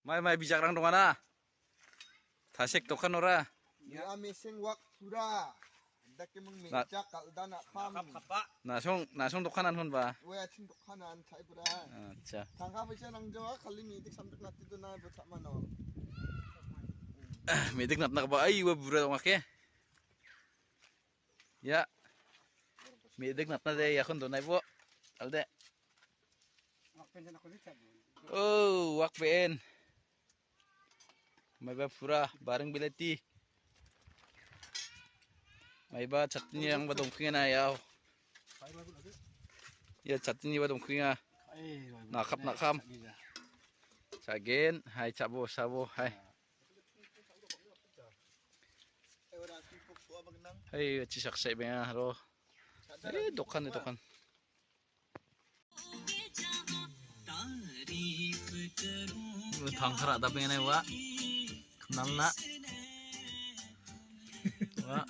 Mai bijak rang dongana. Tasik tokan ora. Ya meseng wak pura. Dak emang mejak kalda nak pam. Nasong dokanan hon ba. We achin dokanan chai pura. Acha. Tangka paisa nang jawa kali midik sampai nanti tu na bocak mano. Medik nak ba ay wa bura dong ake. Ya. Medik nak de ya kon donai bo. Alde. Oh, wak pen. May ba pura bareng bileti. May ba chutney ang badong kinga yaw. Ya chutney badong kinga. Nakap. Sagen, hai sabo hai. Hai cisak sai ba ro. Dokan. Thangkara da pengen wa. Kenal na. Wa.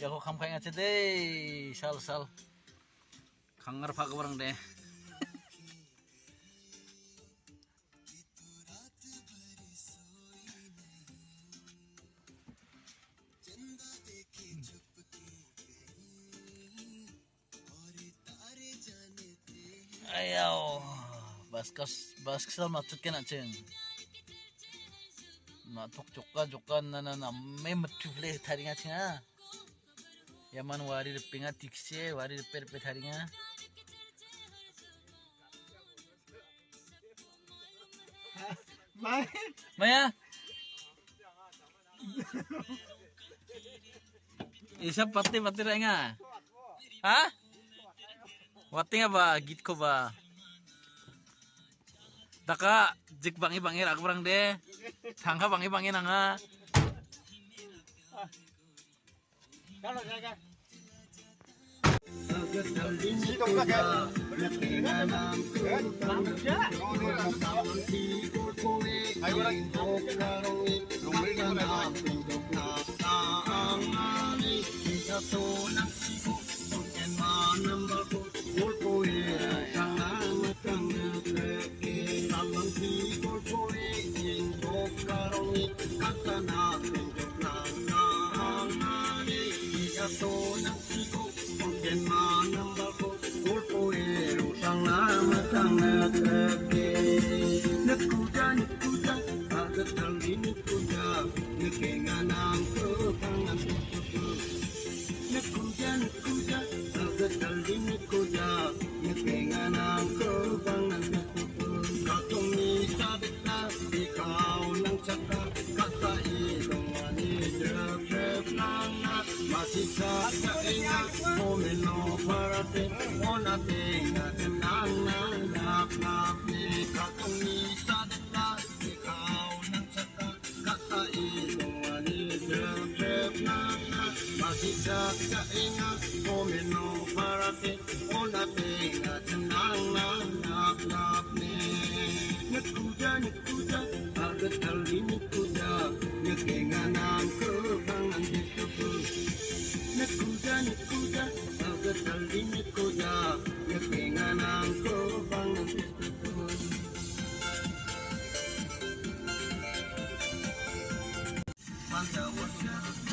Ya ko kam kaya ngate deh. Sal. Kangar pak barang deh. Ayaw, baskas matut kena ceng. Matuk jokan na may matufle taringa cenga. Yaman wari repinga tikse, wari repe taringa. Maya. Isa pati renga. Hah? Wating ba git ko ba? Daka jik bangi aku barang deh. Tangka bangi nanga.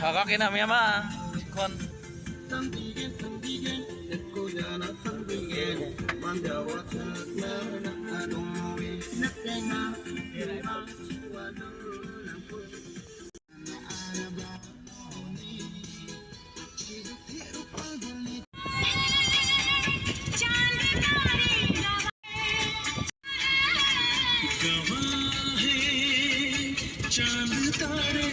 Kakak kena mama kon. Chand Taare